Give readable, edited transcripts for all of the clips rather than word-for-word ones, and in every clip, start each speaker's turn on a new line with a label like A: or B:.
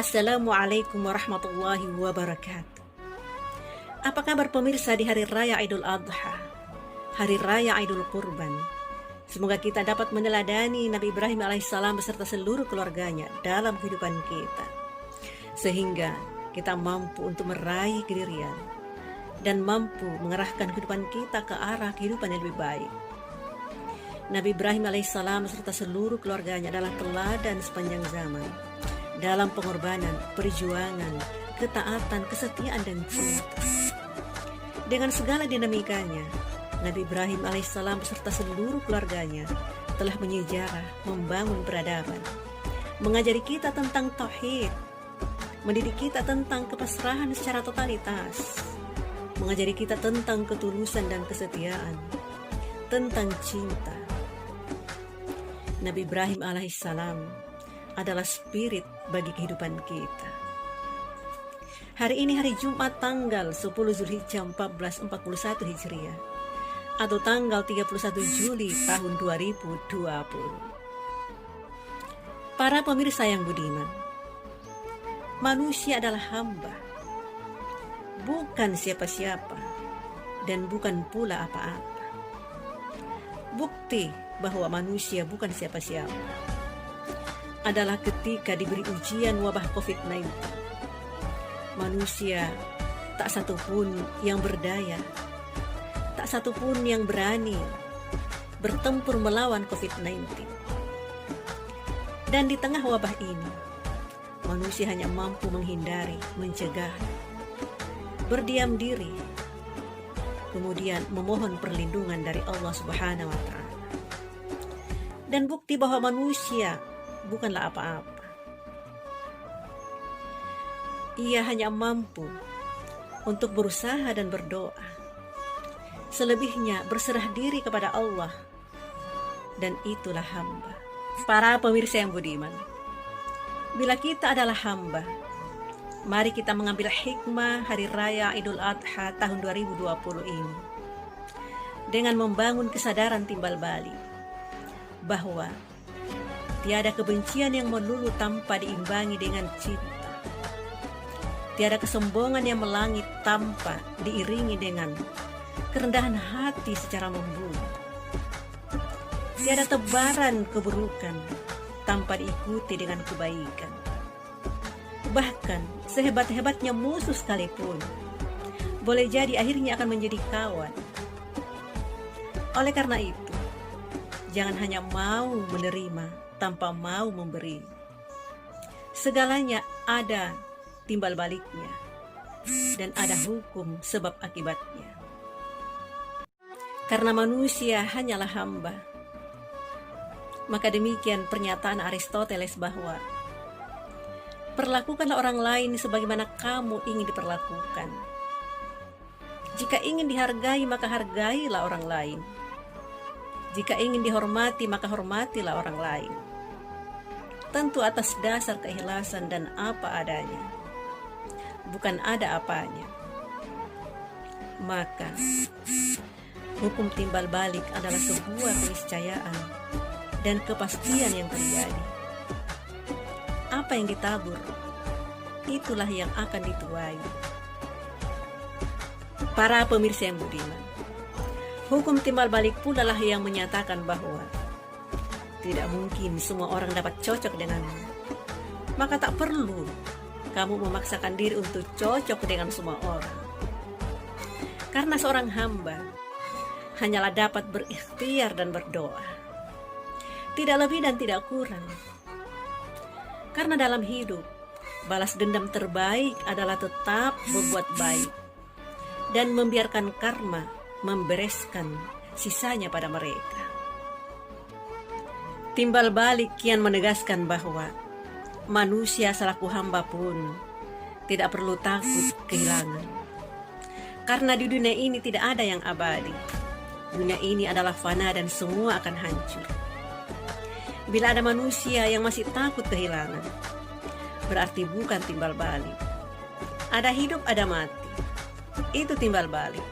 A: Assalamualaikum warahmatullahi wabarakatuh. Apa kabar pemirsa di Hari Raya Idul Adha, Hari Raya Idul Kurban? Semoga kita dapat meneladani Nabi Ibrahim alaihissalam beserta seluruh keluarganya dalam kehidupan kita, sehingga kita mampu untuk meraih kedirian dan mampu mengarahkan kehidupan kita ke arah kehidupan yang lebih baik. Nabi Ibrahim alaihissalam beserta seluruh keluarganya adalah teladan sepanjang zaman dalam pengorbanan, perjuangan, ketaatan, kesetiaan, dan cinta. Dengan segala dinamikanya, Nabi Ibrahim alaihissalam beserta seluruh keluarganya telah menyejarah, membangun peradaban, mengajari kita tentang tauhid, mendidik kita tentang kepasrahan secara totalitas, mengajari kita tentang ketulusan dan kesetiaan, tentang cinta. Nabi Ibrahim alaihissalam adalah spirit bagi kehidupan kita. Hari ini hari Jumat tanggal 10 Zulhijjah 1441 Hijriah atau tanggal 31 Juli tahun 2020. Para pemirsa yang budiman, manusia adalah hamba, bukan siapa-siapa dan bukan pula apa-apa. Bukti bahwa manusia bukan siapa-siapa adalah ketika diberi ujian wabah COVID-19. Manusia tak satupun yang berdaya, tak satupun yang berani bertempur melawan COVID-19. Dan di tengah wabah ini, manusia hanya mampu menghindari, mencegah, berdiam diri, kemudian memohon perlindungan dari Allah Subhanahu wa Ta'ala. Dan bukti bahwa manusia bukanlah apa-apa. Ia hanya mampu untuk berusaha dan berdoa. Selebihnya berserah diri kepada Allah, dan itulah hamba. Para pemirsa yang budiman, bila kita adalah hamba, mari kita mengambil hikmah Hari Raya Idul Adha tahun 2020 ini dengan membangun kesadaran timbal balik bahwa tiada kebencian yang melulu tanpa diimbangi dengan cinta. Tiada kesombongan yang melangit tanpa diiringi dengan kerendahan hati secara membunuh. Tiada tebaran keburukan tanpa diikuti dengan kebaikan. Bahkan sehebat-hebatnya musuh sekalipun, boleh jadi akhirnya akan menjadi kawan. Oleh karena itu, jangan hanya mau menerima tanpa mau memberi. Segalanya ada timbal baliknya dan ada hukum sebab akibatnya. Karena manusia hanyalah hamba, maka demikian pernyataan Aristoteles bahwa perlakukanlah orang lain sebagaimana kamu ingin diperlakukan. Jika ingin dihargai, maka hargailah orang lain. Jika ingin dihormati, maka hormatilah orang lain. Tentu atas dasar keikhlasan dan apa adanya, bukan ada apanya. Maka hukum timbal balik adalah sebuah keniscayaan dan kepastian yang terjadi. Apa yang ditabur, itulah yang akan dituai. Para pemirsa yang budiman, hukum timbal balik pula lah yang menyatakan bahwa tidak mungkin semua orang dapat cocok denganmu. Maka tak perlu kamu memaksakan diri untuk cocok dengan semua orang. Karena seorang hamba hanyalah dapat berikhtiar dan berdoa, tidak lebih dan tidak kurang. Karena dalam hidup, balas dendam terbaik adalah tetap berbuat baik dan membiarkan karma membereskan sisanya pada mereka. Timbal balik kian menegaskan bahwa manusia selaku hamba pun tidak perlu takut kehilangan. Karena di dunia ini tidak ada yang abadi. Dunia ini adalah fana dan semua akan hancur. Bila ada manusia yang masih takut kehilangan, berarti bukan timbal balik. Ada hidup, ada mati. Itu timbal balik.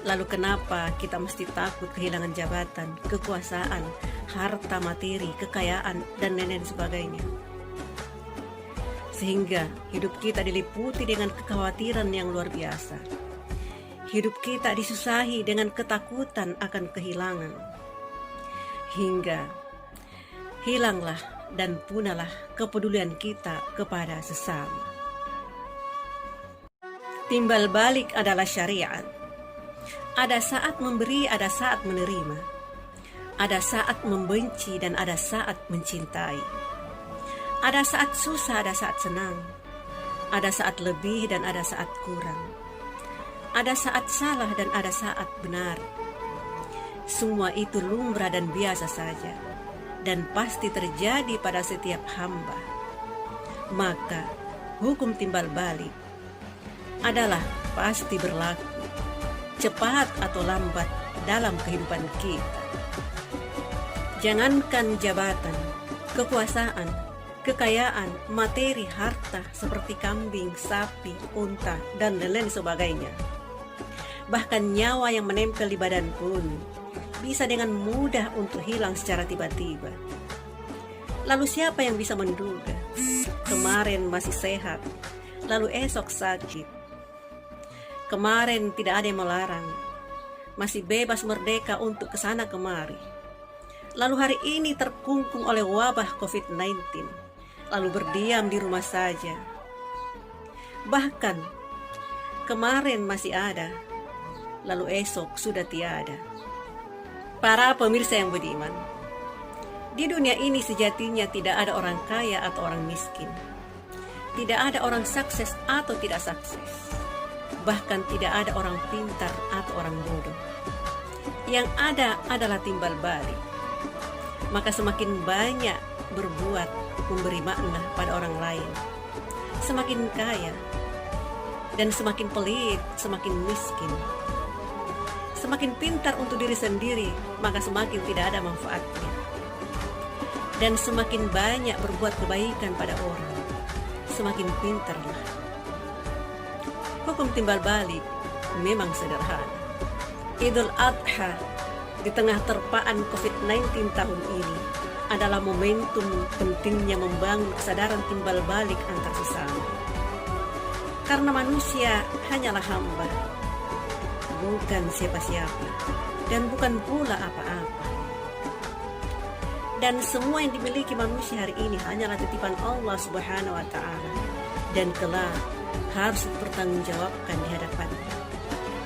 A: Lalu kenapa kita mesti takut kehilangan jabatan, kekuasaan, harta materi, kekayaan, dan lain-lain sebagainya? sehingga hidup kita diliputi dengan kekhawatiran yang luar biasa. Hidup kita disusahi dengan ketakutan akan kehilangan, hingga hilanglah dan punahlah kepedulian kita kepada sesama. Timbal balik adalah syariat. Ada saat memberi, ada saat menerima. Ada saat membenci dan ada saat mencintai. Ada saat susah, ada saat senang. Ada saat lebih dan ada saat kurang. Ada saat salah dan ada saat benar. Semua itu lumrah dan biasa saja, dan pasti terjadi pada setiap hamba. Maka hukum timbal balik adalah pasti berlaku, cepat atau lambat dalam kehidupan kita. Jangankan jabatan, kekuasaan, kekayaan, materi, harta seperti kambing, sapi, unta, dan lain sebagainya. Bahkan nyawa yang menempel di badan pun bisa dengan mudah untuk hilang secara tiba-tiba. Lalu siapa yang bisa menduga? Kemarin masih sehat, lalu esok sakit. Kemarin tidak ada yang melarang, masih bebas merdeka untuk kesana kemari. Lalu hari ini terkungkung oleh wabah COVID-19, lalu berdiam di rumah saja. Bahkan kemarin masih ada, lalu esok sudah tiada. Para pemirsa yang budiman, di dunia ini sejatinya tidak ada orang kaya atau orang miskin. Tidak ada orang sukses atau tidak sukses. Bahkan tidak ada orang pintar atau orang bodoh. Yang ada adalah timbal balik. Maka semakin banyak berbuat memberi makna pada orang lain, semakin kaya, dan semakin pelit, semakin miskin. Semakin pintar untuk diri sendiri, maka semakin tidak ada manfaatnya. Dan semakin banyak berbuat kebaikan pada orang, semakin pintarlah. Hukum timbal balik memang sederhana. Idul Adha di tengah terpaan COVID-19 tahun ini adalah momentum pentingnya membangun kesadaran timbal balik antar sesama. Karena manusia hanyalah hamba, bukan siapa-siapa, dan bukan pula apa-apa. Dan semua yang dimiliki manusia hari ini hanyalah titipan Allah Subhanahu wa Ta'ala, dan kelak harus dipertanggungjawabkan di hadapan